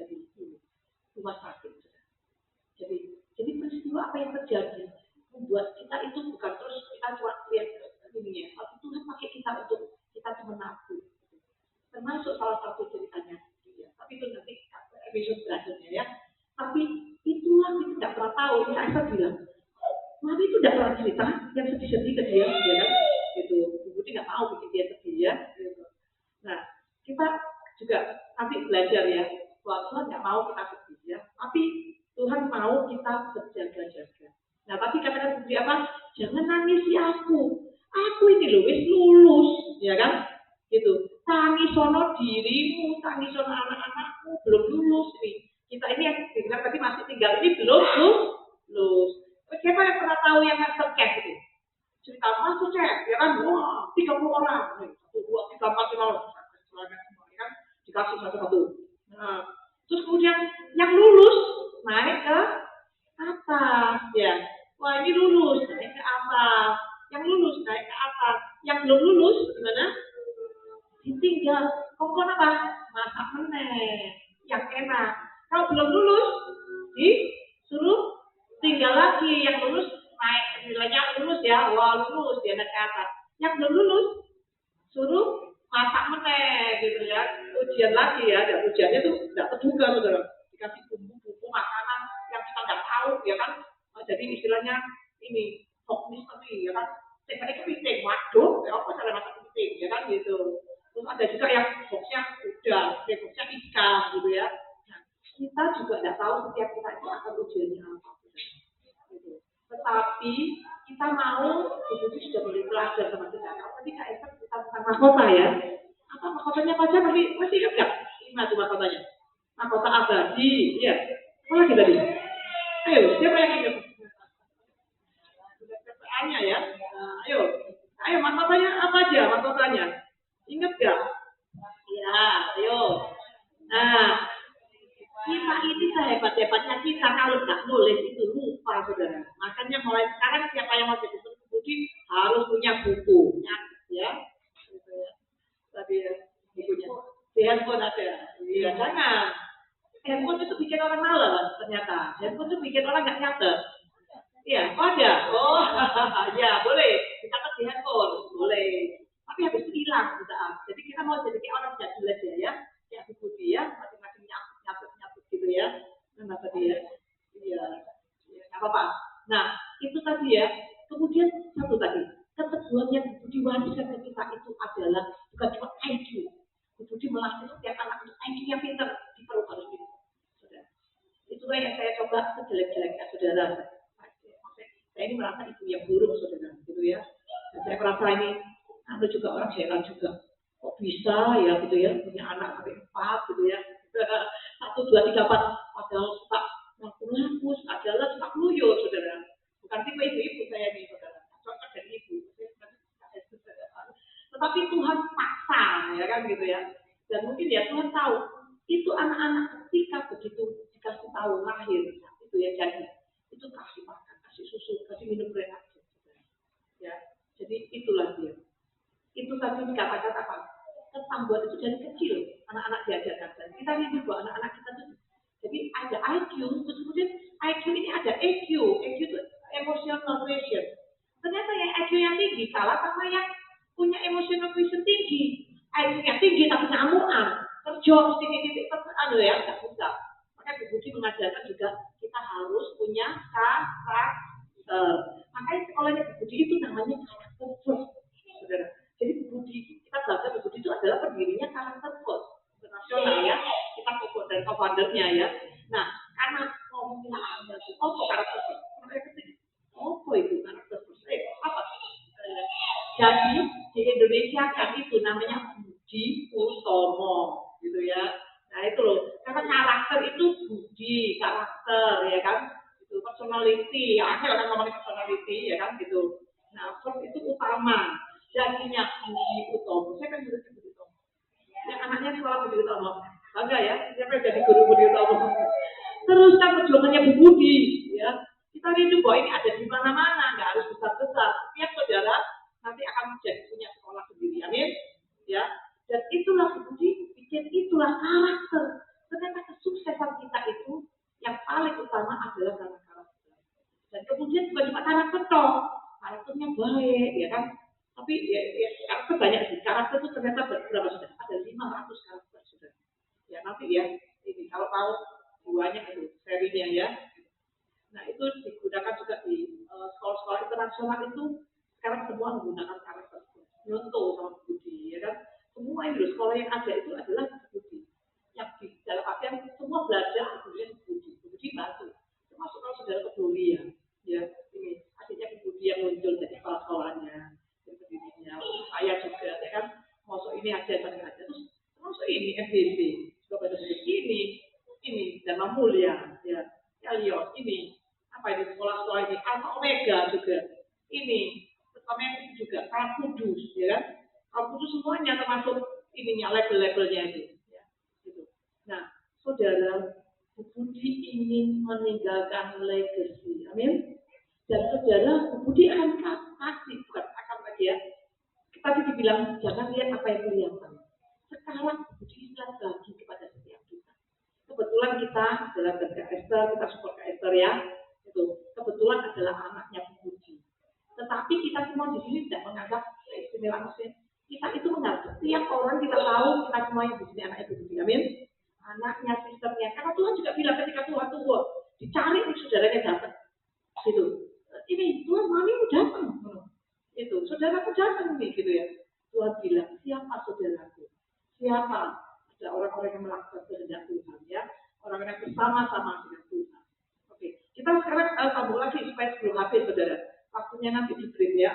dari rumah sakit. Jadi peristiwa apa yang terjadi membuat kita itu bukan terus kita cuma lihat ininya, tapi Tuhan pakai kita untuk kita menabung. Termasuk salah satu ceritanya dia. Tapi itu nanti episode selanjutnya ya. Tapi itulah kita tidak pernah tahu. Ini Aisyah bilang, Mami itu tidak pernah cerita yang sedih-sedih ke dia, ya kan? Gitu. Ibu tidak tahu bikin dia sedih ya. Gitu. Nah, kita juga nanti belajar ya. Bahwa Tuhan tidak mau kita sedih ya. Tapi Tuhan mau kita berjaga-jaga. Nah, tapi katakan seperti apa? Jangan nangisi aku. Aku ini loh, wis lulus, ya kan? Gitu. Tangisono dirimu, tangisono anak-anakmu belum lulus nih. Kita ini yang bilang tadi masih tinggal ini belum lulus. Siapa yang pernah tahu yang master camp itu? Cerita master camp, ya kan? Wah, 30 orang. 1, 2, 3, 4, 5 orang. Kan? Dikasih satu-satu. Nah, terus kemudian yang lulus naik ke atas. naik ke atas. Yang belum lulus gimana? Ditinggal. Kok apa? Masak meneh. Yang enak. Kalau belum lulus, disuruh tinggal lagi. Yang lulus naik nilainya lulus ya, wah lulus dia naik ke atas. Yang belum lulus, suruh masak meneh gitu ya, ujian lagi ya, dan ujiannya tuh nggak terduga saudara, dikasih bumbu-bumbu makanan yang kita nggak tahu ya kan, jadi istilahnya ini hot mystery ya kan, saya kepiting, waduh, ya apa cara masak kepiting ya kan gitu. Terus ada juga yang boxnya udang, boxnya ikan gitu ya. Nah, kita juga nggak tahu setiap kita itu akan ujiannya apa. Gitu. Tetapi kita mau itu sudah boleh belajar sama kita. Kalau tadi Kak Esther kita tentang mahkota ya. Apa mahkotanya apa aja masih ingat nggak? Ingat tuh mahkotanya. Mahkota abadi, iya. Apa lagi tadi? Ayo, siapa yang ingat? Pertanyaannya ya. Nah, ayo mahkotanya apa aja mahkotanya? Ingat nggak? Ya, ayo. Nah, kita ini sehebat-hebatnya kita kalau nggak nulis itu lupa saudara. Makanya mulai sekarang siapa yang mau jadi pengemudi harus punya buku, ya. Tapi bukunya di handphone ada. Iya jangan. Handphone itu bikin orang malas ternyata. Handphone itu bikin orang nggak nyatet. Iya, ada. Oh, ya boleh. Dicatat di handphone, boleh. Tapi habis itu hilang saat. Jadi kita mau jadi kayak orang jadul aja ya. Kayak buku dia, masing-masing nyabut gitu ya. Nah, tadi ya. Iya, nggak apa-apa. Nah, itu tadi ya. Kemudian satu tadi, keteguhan yang diwariskan ke kita itu adalah bukan cuma IQ. Budi melatih setiap anak untuk IQ yang pintar di perut harus pintar. Itulah yang saya coba sejelek-jeleknya saudara. Saya ini merasa ibu yang buruk saudara, gitu ya. Dan saya merasa ini, anda juga orang heran juga. Kok bisa ya gitu ya, punya anak sampai 4 gitu ya. 1, 2, 3, 4. Padahal suka ngaku-ngaku, suka jalan, suka keluyur saudara. Bukan tipe ibu-ibu saya nih saudara. Contoh dari ibu. Tetapi Tuhan paksa ya kan gitu ya. Dan mungkin ya Tuhan tahu itu anak-anak ketika begitu dikasih tahu lahir itu ya jadi itu kasih makan, kasih susu, kasih minum air aja. Ya, jadi itulah dia. Itu tadi dikatakan apa? Ketangguhan itu dari kecil anak-anak diajarkan. Dan kita lihat juga anak-anak kita tuh. Jadi ada IQ, terus kemudian IQ ini ada EQ. EQ itu emotional quotient. Ternyata yang IQ yang tinggi kalah sama yang punya emotional quotient tinggi. IQ-nya tinggi tapi ngamuan. Terjauh titik-titik tertentu ya, nggak bisa. Makanya Bu Budi mengajarkan juga kita harus punya karakter. Makanya sekolahnya Bu Budi itu namanya karakter first, saudara. Jadi Bu Budi, kita belajar Bu Budi itu adalah pendirinya karakter first internasional ya. Kita co-foundernya ya. Nah, karena ngomongin apa karakter first? Apa itu karakter first? Apa? Jadi di Indonesia kan itu namanya Budi Utomo, gitu ya. Nah itu loh, karena karakter itu budi, karakter ya kan, itu personality, ya kan orang ngomongin personality ya kan gitu. Nah first itu utama, jadinya Budi Utomo. Saya kan juga Budi Utomo. Yang anaknya sekolah Budi Utomo, bangga ya, siapa yang jadi guru Budi Utomo. Terus kan perjuangannya Bu Budi, ya. Kita lihat bahwa ini ada di mana-mana, nggak harus besar-besar. Setiap saudara nanti akan menjadi punya sekolah sendiri, amin. Ya, dan itulah Budi, bikin itulah karakter. Ternyata kesuksesan kita itu yang paling utama adalah karena karakter. Dan kemudian bukan cuma karakter toh, karakternya baik, ya kan? Tapi ya karakter banyak sih. Karakter itu ternyata berapa sudah? Ada 500 karakter sudah. Ya nanti ya, ini kalau tahu buahnya itu serinya ya. Nah itu digunakan juga di sekolah-sekolah internasional itu sekarang semua menggunakan karakter. Nyontoh sama Budi, ya kan? Semua ini sekolah yang ada itu adalah Budi. Yang di dalam artian semua belajar kemudian Budi. Budi bantu. Termasuk kalau saudara peduli ya ini akhirnya Budi yang muncul dari sekolah-sekolahnya, dan pendirinya. Saya juga, ya kan? Masuk ini aja, terus termasuk ini FBC, juga pada ini Dharma Mulia, ya Elios ini apa ini sekolah-sekolah ini Alpha Omega juga ini terutama yang juga Kalam Kudus ya kan Kalam Kudus semuanya termasuk ininya label-labelnya ini ya gitu. Nah saudara Budi ingin meninggalkan legacy amin dan saudara Budi akan kasih bukan akan lagi ya. Tadi dibilang jangan lihat apa yang kelihatan. Sekarang diingat lagi kepada setiap kita. Kebetulan kita adalah keluarga Esther, kita support ke Esther ya. Itu kebetulan adalah anaknya Bu Budi. Tetapi kita semua di sini tidak menganggap istimewa manusia. Kita itu menganggap setiap orang kita tahu kita semua yang di sini anak Ibu Budi. Amin. Anaknya, sisternya. Karena Tuhan juga bilang ketika Tuhan tunggu, dicari saudaranya datang. Gitu. Ini Tuhan mami datang. Itu saudaraku datang nih gitu ya. Tuhan bilang siapa saudaraku? Siapa? Ada orang-orang yang melakukan kehendak Tuhan ya. Orang-orang yang bersama-sama dengan Tuhan. Oke, kita sekarang sambung lagi supaya sebelum habis saudara. Waktunya nanti di break ya.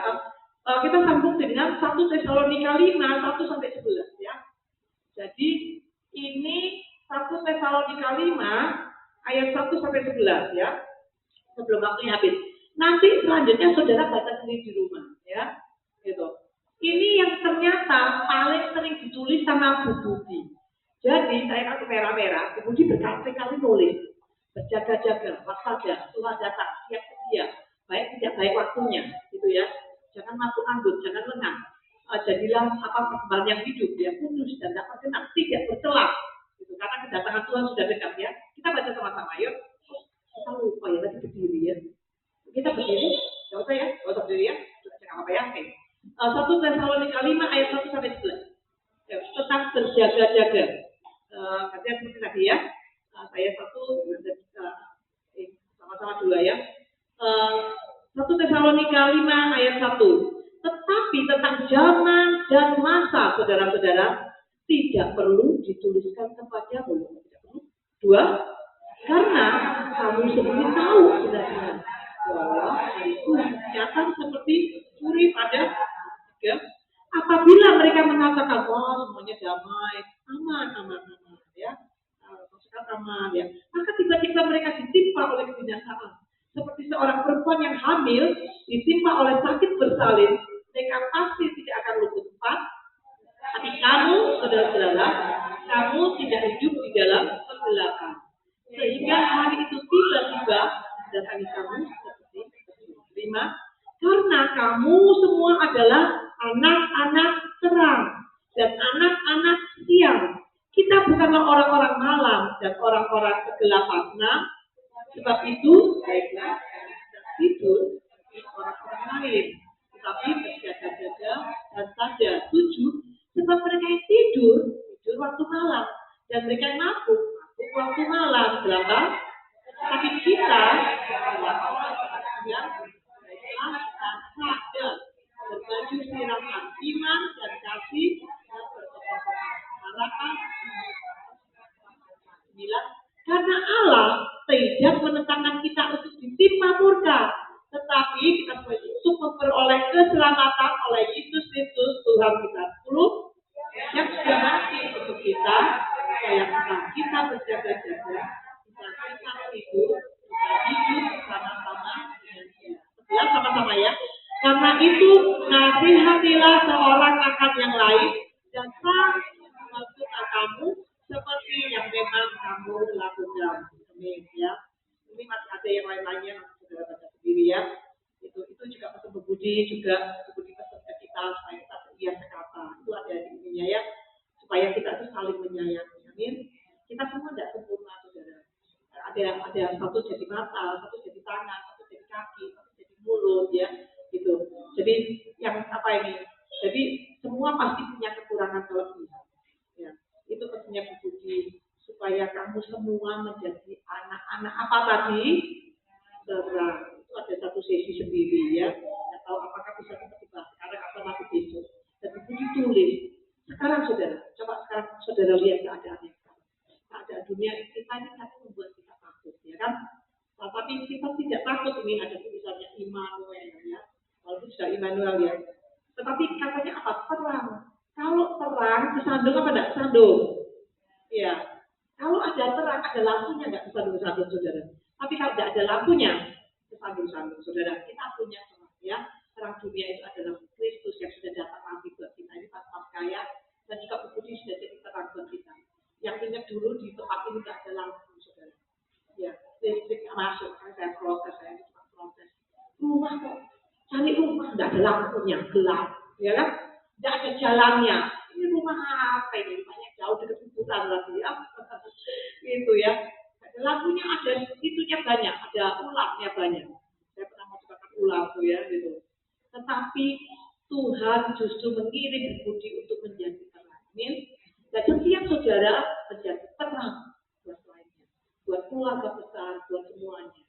Kita sambung dengan 1 Tesalonika 5 1 sampai 11 ya. Jadi ini 1 Tesalonika 5 ayat 1 sampai 11 ya. Sebelum waktunya habis. Nanti selanjutnya saudara baca sendiri di rumah ya. Gitu. Ini yang ternyata paling sering ditulis sama Bu Budi. Jadi saya kasih merah-merah, Bu Budi berkali-kali nulis. Berjaga-jaga, waspada, Tuhan datang, siap sedia. Baik tidak baik waktunya, gitu ya. Jangan masuk anggun, jangan lengah. Jadilah perkembangan yang hidup, ya kudus dan tak terkenal, tidak bercela. Gitu. Karena kedatangan Tuhan sudah dekat ya. Kita baca sama-sama, yuk. Kita lupa ya tadi berdiri ya. Kita berdiri, nggak usah ya, nggak usah berdiri ya. Jangan apa ya, oke. 1 Tesalonika 5 ayat 1 sampai 11. Ya, tetap berjaga-jaga. Katanya seperti tadi ya. Saya satu sama-sama dua ya. 1 Tesalonika 5 ayat 1. Tetapi tentang zaman dan masa saudara-saudara tidak perlu dituliskan kepadamu. Tidak perlu. 2. Karena kamu sendiri tahu sebenarnya bahwa itu datang seperti curi pada 3. Apabila mereka mengatakan semuanya damai, aman ya. Maksudnya aman ya. Maka tiba-tiba mereka ditimpa oleh kebinasaan. Seperti seorang perempuan yang hamil ditimpa oleh sakit bersalin, mereka pasti tidak akan luput. 4. Tapi kamu, saudara-saudara, kamu tidak hidup di dalam kegelapan. Sehingga hari itu tiba-tiba mendatangi kamu seperti 5. Karena kamu semua adalah anak-anak terang dan anak-anak siang. Kita bukanlah orang-orang malam dan orang-orang kegelapan. Sebab itu baiklah tidur seperti orang-orang lain, tetapi berjaga-jaga dan sadar. 7. Sebab mereka yang tidur waktu malam dan mereka yang mabuk waktu malam. 8. Tapi kita yang sadar berbaju siraman iman dan kasih dan bertokoh-tokoh harapan. 9. Karena Allah tidak menentangkan kita untuk ditimpa murka, tetapi kita untuk memperoleh keselamatan oleh Yesus Kristus Tuhan kita. 10. Yang sudah mati untuk kita, supaya kita berjaga-jaga, kita tidur, kita hidup bersama-sama dengan Dia. 11 sama-sama ya. Karena itu nasihatilah seorang akan yang lain dan saling membantu kamu seperti yang memang kamu lakukan. Amin ya. Ini masih ada yang lain-lainnya, saudara baca sendiri ya. Itu juga pesan Bu Budi, juga Bu Budi pesan ke kita supaya kita setia sekata. Itu ada di ininya ya. Supaya kita itu saling menyayangi. Amin. Kita semua tidak sempurna, saudara. Ada satu jadi mata, satu jadi tangan, satu jadi kaki, satu jadi mulut ya. Gitu. Jadi yang apa ini? Jadi semua pasti punya kekurangan kelebihan. Ya. Itu pesannya Bu Budi, supaya kamu semua menjadi anak-anak apa tadi? Terang. Itu ada satu sesi sendiri ya. Tidak tahu apakah bisa seperti sekarang atau nanti besok. Dan Bu Budi tulis. Sekarang saudara, coba sekarang saudara lihat keadaannya sekarang. Keadaan dunia kita ini kan membuat kita takut, ya kan? Nah, tapi kita tidak takut, ini ada tulisannya Immanuel ya. Kalau itu sudah Immanuel ya. Tetapi katanya apa? Terang. Kalau terang, kesandung apa enggak? Kesandung. Ya. Kalau ada terang, ada lampunya enggak? Kesandung-sandung saudara. Tapi kalau tidak ada lampunya, kesandung-sandung saudara. Kita punya terang ya. Terang dunia itu adalah Kristus yang sudah datang nanti buat kita. Ini pas kaya dan juga Bu Budi sudah jadi terang buat kita. Yang ingat dulu di tempat ini tidak ada lampu saudara. Ya, listrik masuk. Saya protes, saya cuma protes. Rumah kok, cari rumah tidak ada lampunya, gelap. ya kan? Tidak ada jalannya. Ini rumah apa ini? Rumahnya jauh dekat kuburan lagi ya. Itu ya. Lagunya ada, itunya banyak, ada ulangnya banyak. Saya pernah mencobakan ulang tuh ya, gitu. Tetapi Tuhan justru mengirim budi untuk menjadi terang. Dan setiap saudara menjadi terang buat lainnya, buat keluarga besar, buat semuanya.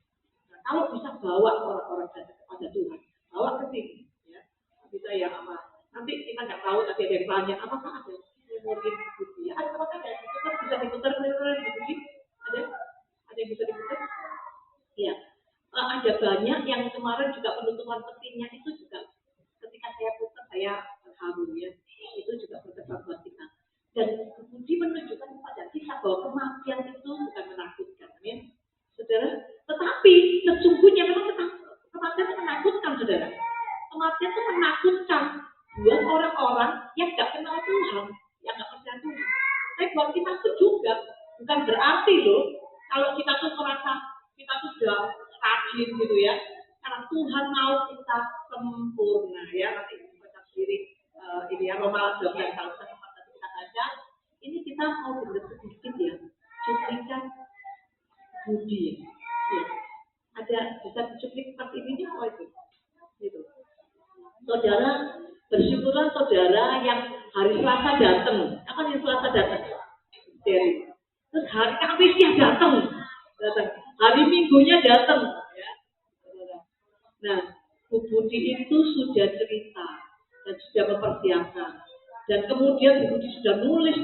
Nah, kalau bisa bawa orang-orang kepada Tuhan, bawa ke sini, ya. Bisa ya apa? Nanti kita nggak tahu, nanti ada yang tanya, apakah ada memori budi? Ya, apakah ada diputar, bisa diputar memori budi? Ada yang bisa diputar? Iya. Ada banyak yang kemarin juga penutupan petinya itu juga ketika saya putar saya terharu ya. Itu juga berkesan buat kita. Dan budi menunjukkan kepada kita bahwa kematian itu bukan menakutkan, ya. Saudara. Tetapi sesungguhnya memang kematian itu menakutkan, saudara. Kematian itu menakutkan buat orang-orang yang nggak kenal Tuhan, yang nggak percaya Tuhan. Tapi buat kita itu juga bukan berarti loh kalau kita tuh merasa kita tuh sudah rajin gitu ya, karena Tuhan mau kita sempurna ya. Nanti baca sendiri ini ya Roma 12 tahun tempat tadi kita baca. Ini kita mau benar sedikit ya, cuplikan budi ya. Ada bisa dicuplik seperti ini apa itu? Gitu. Saudara, bersyukurlah saudara yang hari Selasa datang. Apa yang Selasa datang? Jadi, terus hari Kamisnya datang. Hari Minggunya datang. Ya. Nah, Bu Budi itu sudah cerita dan sudah mempersiapkan. Dan kemudian Bu Budi sudah nulis,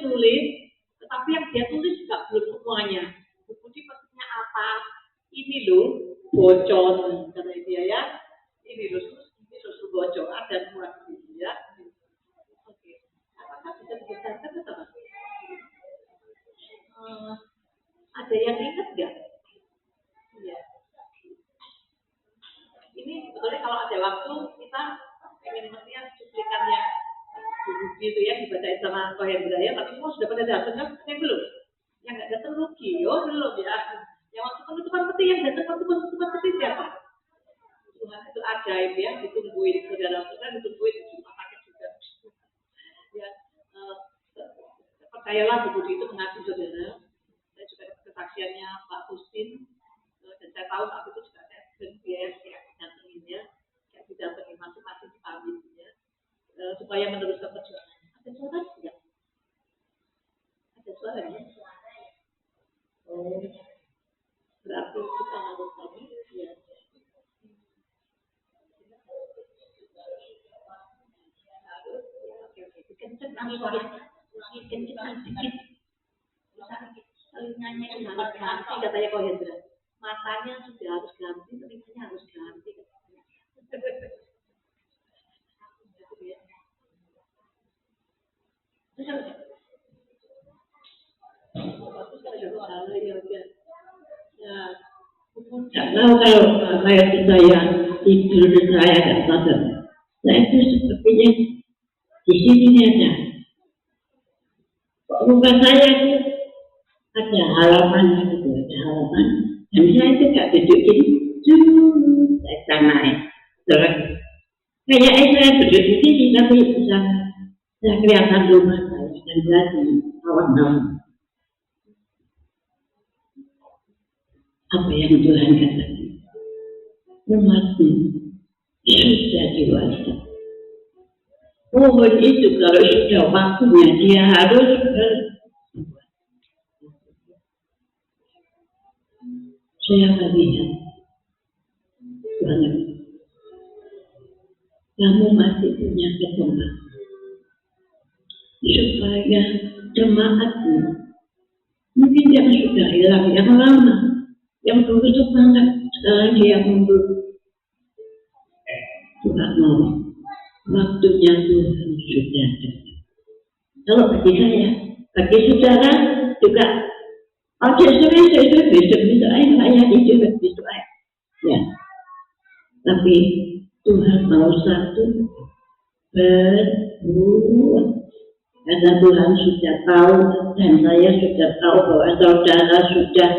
tetapi yang dia tulis juga belum semuanya. Bu Budi maksudnya apa? Ini loh, bocor, kata dia ya. Ini loh, ini susu bocor, ada semua di ya. Oke, apakah bisa dibesarkan atau apa? Ada yang ingat nggak? Iya. Ini sebetulnya kalau ada waktu kita ingin melihat cuplikannya gitu ya, dibacain sama Koh Hendra ya. Tapi semua sudah pada datang kan? Yang belum? Yang nggak datang rugi, belum ya. Yang waktu penutupan peti yang datang waktu penutupan peti siapa? Tuhan itu ajaib ya, ditungguin saudara-saudara, ditungguin di rumah sakit juga. Ya, percayalah Bu Budi itu mengaku saudara. Saya juga dapat kesaksiannya Pak Kustin, dan saya tahu saat itu juga saya berbiaya kayak datengin ya, kayak didatengin masing-masing pamit ya, supaya meneruskan perjuangan. Ada suara tidak? Ada suara ya? Oh, berarti kita harus pamit ya. Kenceng suaranya, kenceng dikit. Telinganya harus ganti, katanya Koh Hendra. Matanya sudah harus ganti, telinganya harus ganti. Tidak tahu kalau saya tidur saya tidak sadar. Saya itu sepertinya di sini ada. Kok muka saya itu ada halaman gitu, ada halaman. Dan saya itu tidak duduk gini, saya tanah ya. Kayaknya saya duduk di sini, tapi bisa saya kelihatan rumah saya dan jadi kawan-kawan. Apa yang Tuhan katakan? Umatmu sudah dewasa. Pohon itu kalau sudah waktunya dia harus berbuat. Saya melihat banget. Kamu masih punya kesempatan supaya jemaatmu mungkin yang sudah hilang, yang lama, yang dulu semangat, sekarang dia mundur. Tidak mau. Waktunya Tuhan sudah datang. Kalau bagi saya, bagi saudara juga, oke, besok saya hidup besok aja. Ya. Tapi Tuhan mau satu berbuat. Karena Tuhan sudah tahu dan saya sudah tahu bahwa saudara sudah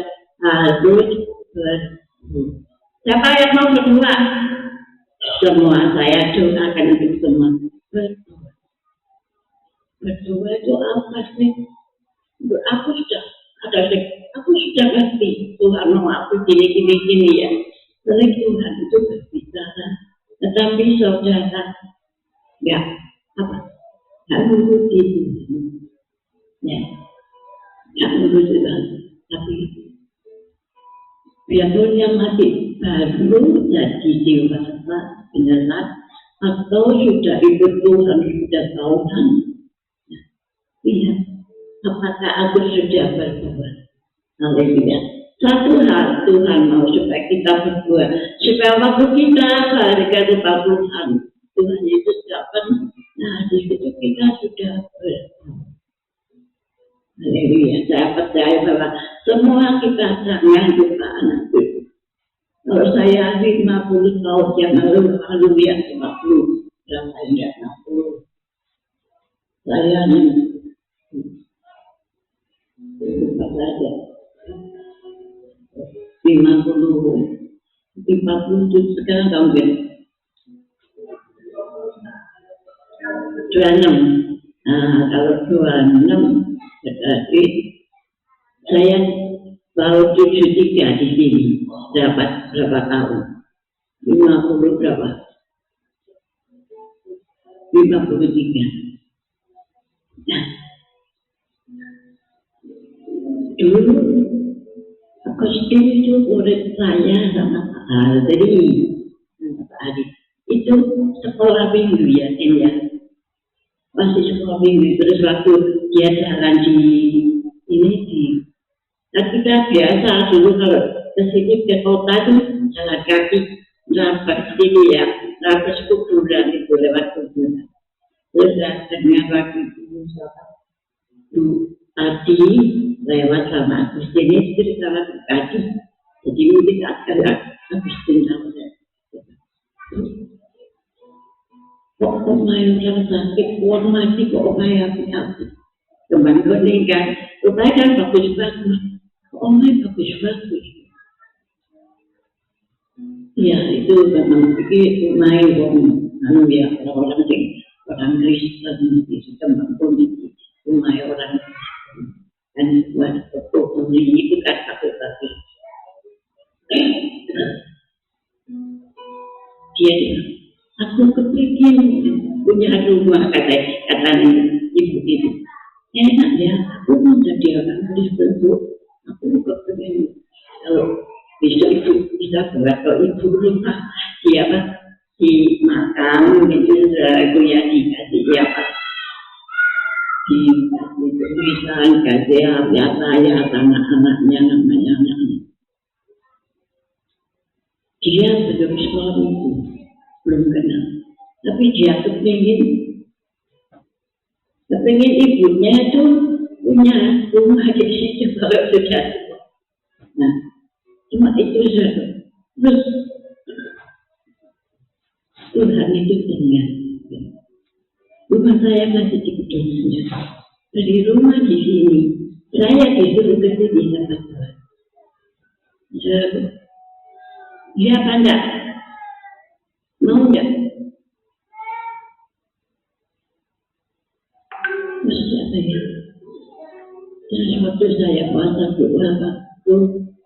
harus berbuat. Siapa yang mau berdua? Semua saya doakan untuk semua berdoa. Berdoa itu apa sih? Aku sudah aku sudah ngerti Tuhan mau aku gini ya. Oleh Tuhan itu berbicara, tetapi saudara nggak nuruti Tuhan, ya nggak nuruti Tuhan. Tapi biarpun yang masih baru jadi dewasa beneran atau sudah ikut Tuhan sudah tahunan, lihat apakah aku sudah berdoa. Haleluya. Satu hal Tuhan mau supaya kita berdoa, supaya waktu kita berikan kepada Tuhan Yesus dapat. Nah di situ kita sudah berdoa. Haleluya. Saya percaya bahwa semua kita jangan lupa anakku. Kalau saya 50 tahun yang lalu, haleluya 50 dan saya 60. Saya lupa saja 50 sekarang tahun berapa? 26. Nah, kalau 26 berarti saya baru 73 di sini. Dapat berapa tahun? 50 berapa? 53. Nah, dulu Agustin itu murid saya sama Pak Aldri, Pak Adi. Itu sekolah minggu ya, ya. Masih sekolah minggu. Terus waktu dia jalan di nah kita biasa dulu kalau ke sini ke kota itu jalan kaki rapat sini ya, rapat kuburan itu lewat kuburan. Terus dengan waktu itu tadi lewat sama Agustin ini sama tadi. Jadi mungkin agak Agustin sama kok main orang sakit, orang mati kok main api-api. Teman gue kan, rupanya kan bagus-bagus. Main bagus-bagus. Ya itu memang itu main ya orang Kristen di tempat politik, main orang dan buat toko itu kan bagus-bagus. Dia aku kepikir punya rumah katanya ibu itu enak ya, aku mau jadi orang Kristen tuh. Aku juga pengen kalau bisa itu bisa buat kalau ibu rumah siapa di makam itu aku ya dikasih siapa di tulisan kasih ya saya anak-anaknya namanya anaknya dia belum sekolah itu belum kenal tapi dia kepingin ibunya itu punya rumah di situ kalau sudah tua. Nah, cuma itu saja. Terus Tuhan itu dengar. Rumah saya masih di Kudusnya. Dari rumah di sini, saya disuruh ke sini sama Tuhan. Dia apa enggak? Mau enggak? Terus apa ya? Terus waktu saya puasa doa waktu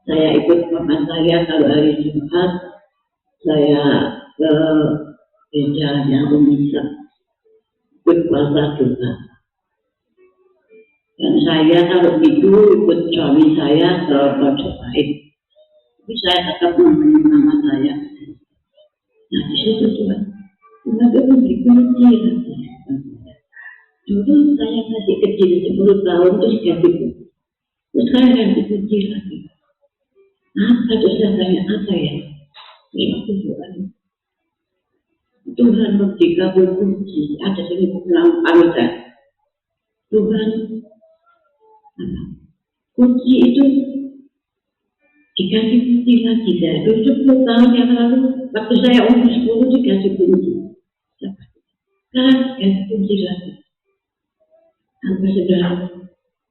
saya ikut mama saya kalau hari Jumat saya ke gerejanya Umisa ikut puasa doa. Dan saya kalau itu ikut suami saya ke Majapahit. Tapi saya tetap menemani mama saya. Nah di situ Tuhan itu memberi kunci. Dulu saya masih kecil 10 tahun terus ganti kunci. Terus saya ganti kunci lagi. Apa terus saya tanya apa ya? Itu Tuhan memberi kabul kunci. Ada sini pulang pamitan. Tuhan kunci itu dikasih kunci lagi. Dulu 10 tahun yang lalu waktu saya umur 10 dikasih kunci. Sekarang ganti kunci lagi. Apa sudah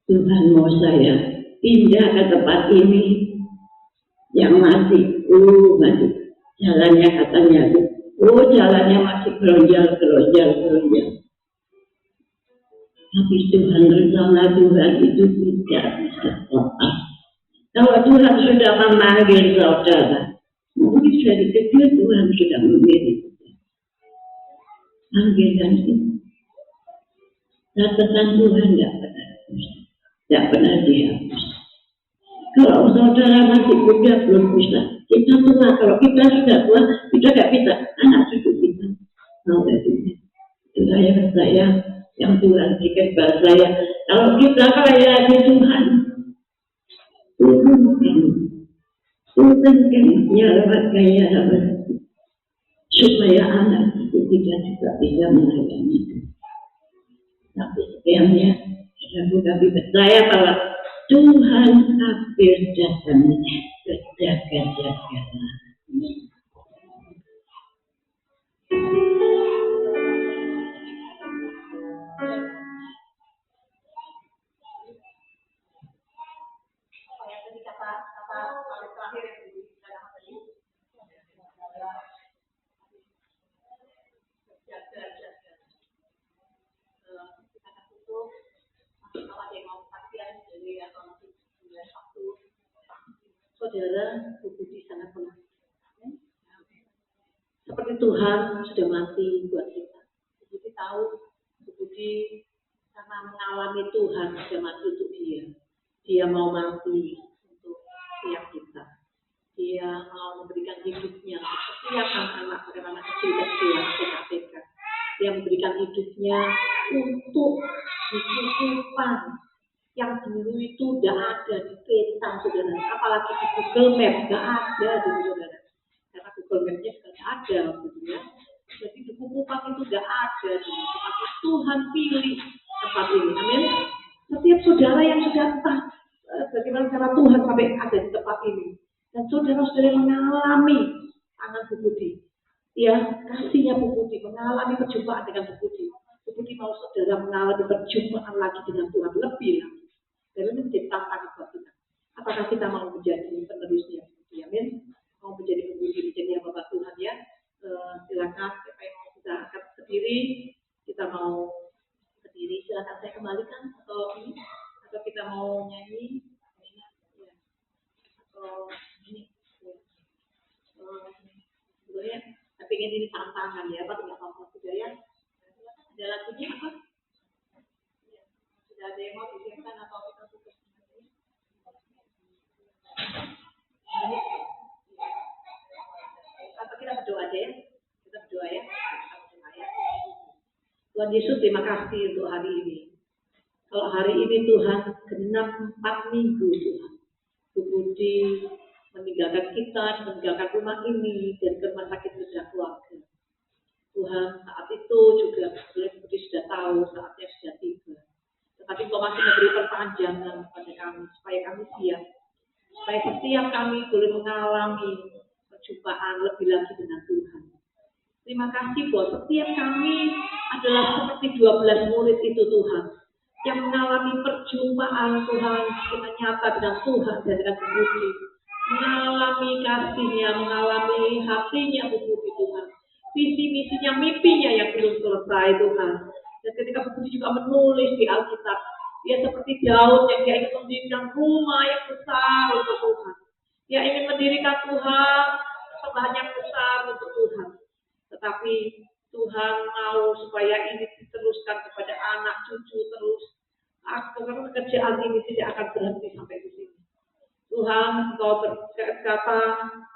Tuhan mau saya pindah ke tempat ini yang masih jalannya katanya Oh, jalannya masih gelonjal. Tapi Tuhan, rencana Tuhan itu tidak bisa lepas. Kalau Tuhan sudah memanggil saudara, mungkin dari kecil Tuhan sudah memilih. Panggilan itu. Catatan Tuhan tidak pernah dihapus. Kalau saudara masih muda belum bisa, kita tua. Kalau kita sudah tua, kita tidak bisa. Anak cucu kita mau itu. Itu saya yang Tuhan berikan kepada saya. Kalau kita kaya di Tuhan, turunkan ya lewat kaya supaya anak itu kita juga bisa melayani itu. Tapi sekiannya, kami percaya bahwa Tuhan hampir datang berjaga-jaga. Saudara, Bu Budi sangat penasaran. Seperti Tuhan sudah mati buat kita. Bu Budi tahu, Bu Budi karena mengalami Tuhan sudah mati untuk dia. Dia mau mati untuk setiap kita. Dia mau memberikan hidupnya untuk setiap anak-anak, anak kecil-kecil yang TKPK. Dia memberikan hidupnya untuk kehidupan yang dulu itu tidak ada di peta, saudara. Apalagi di Google Map, tidak ada di saudara. Karena Google Map-nya sudah ada, gitu ya. Jadi di kehidupan itu tidak ada. Tapi Tuhan pilih tempat ini. Amin. Setiap saudara yang sudah entah bagaimana cara Tuhan sampai ada di tempat ini. Dan saudara-saudara mengalami tangan Bu Budi. Ya, kasihnya Bu Budi, mengalami perjumpaan dengan Bu Budi. Bu Budi mau saudara mengalami perjumpaan lagi dengan Tuhan lebih lagi. Dan ini menjadi tantangan buat kita. Apakah kita mau menjadi penerusnya? Amin. Mau menjadi pembudi, menjadi hamba Tuhan ya. Silakan siapa yang mau kita angkat berdiri, kita mau berdiri. Silakan saya kembalikan atau ini, atau kita mau nyanyi, ini, ya. Atau ini, ya. Tapi ini tantangan ya, Pak, tidak apa-apa sudah ya. Ada lagunya apa? Sudah ada yang mau disiapkan atau kita tutup? Atau kita berdoa aja ya? Kita berdoa ya? Tuhan Yesus, terima kasih untuk hari ini. Kalau hari ini Tuhan genap 4 minggu Tuhan. Bu Budi meninggalkan kita, meninggalkan rumah ini dan ke rumah sakit bedah keluarga. Tuhan, saat itu juga Bu Budi sudah tahu saatnya sudah tiba. Tetapi Kau masih memberi perpanjangan kepada kami supaya kami siap. Supaya setiap kami boleh mengalami perjumpaan lebih lagi dengan Tuhan. Terima kasih bahwa setiap kami adalah seperti 12 murid itu Tuhan. Yang mengalami perjumpaan Tuhan dengan nyata dengan Tuhan dan dengan Bu Budi. Mengalami kasih-Nya, mengalami hati-Nya Bu Budi Tuhan. Visi misinya, mimpinya yang belum selesai Tuhan. Dan ketika Bu Budi juga menulis di Alkitab, dia seperti Daud yang dia ingin mendirikan rumah yang besar untuk Tuhan. Dia ingin mendirikan Tuhan persembahan yang besar untuk Tuhan. Tetapi Tuhan mau supaya ini diteruskan kepada anak cucu terus. Karena pekerjaan ini tidak akan berhenti sampai di sini. Tuhan, Engkau berkata,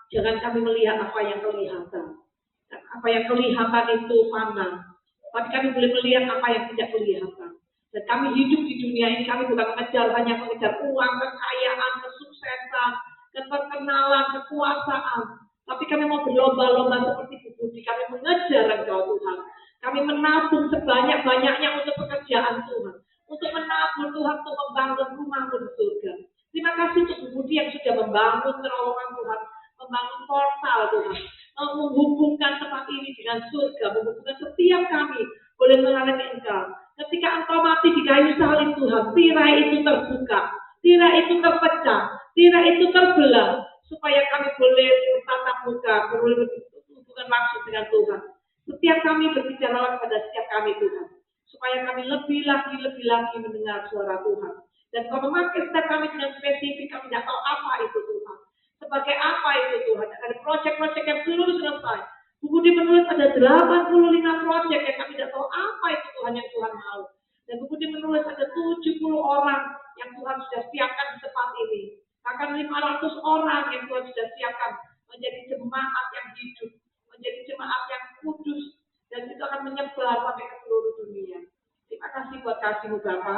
jangan kami melihat apa yang kelihatan. Apa yang kelihatan itu panah. Tapi kami boleh melihat apa yang tidak kelihatan. Dan kami hidup di dunia ini, kami bukan hanya mengejar uang, kekayaan, kesuksesan, keterkenalan, kekuasaan. Tapi kami mau berlomba-lomba seperti Bu Budi. Kami mengejar Engkau Tuhan. Kami menabung sebanyak-banyaknya untuk pekerjaan Tuhan. Untuk menabung Tuhan, untuk membangun rumah-Mu di surga. Terima kasih untuk Bu Budi yang sudah membangun terowongan Tuhan. Membangun portal Tuhan. Menghubungkan tempat ini dengan surga. Menghubungkan setiap kami boleh melalui Engkau. Ketika Engkau mati di kayu salib Tuhan, tirai itu terbuka. Tirai itu terpecah. Tirai itu terbelah. Supaya kami boleh bertatap muka, boleh berhubungan maksud dengan Tuhan. Setiap kami berbicara kepada setiap kami Tuhan, supaya kami lebih lagi mendengar suara Tuhan. Dan kau memakai setiap kami dengan spesifik, kami tidak tahu apa itu Tuhan. Sebagai apa itu Tuhan? Ada proyek-proyek yang belum selesai. Bu Budi menulis ada 85 proyek yang kami tidak tahu apa itu Tuhan yang Tuhan mau. Dan Bu Budi menulis ada 70 orang yang Tuhan sudah siapkan di tempat ini. Bahkan 500 orang yang Tuhan sudah siapkan menjadi jemaat yang hidup, menjadi jemaat yang kudus, dan itu akan menyebar sampai ke seluruh dunia. Terima kasih buat kasih-Mu Bapa.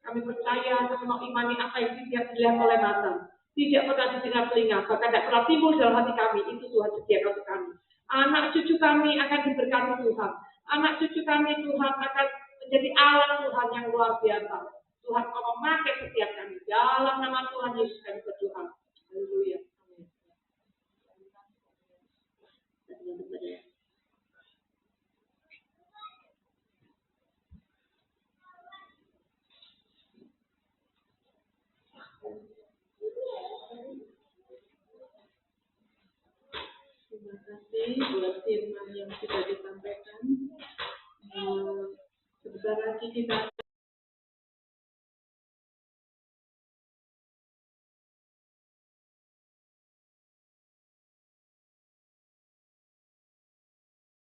Kami percaya, kami mau imani apa yang tidak dilihat oleh mata, tidak pernah didengar telinga, bahkan tidak pernah timbul dalam hati kami. Itu Tuhan sediakan untuk kami. Anak cucu kami akan diberkati Tuhan. Anak cucu kami Tuhan akan menjadi alat Tuhan yang luar biasa. Tuhan mau memakai setiap kami. Dalam nama Tuhan Yesus kami berdoa. Haleluya. Terima kasih buat firman yang sudah disampaikan. Sebentar lagi kita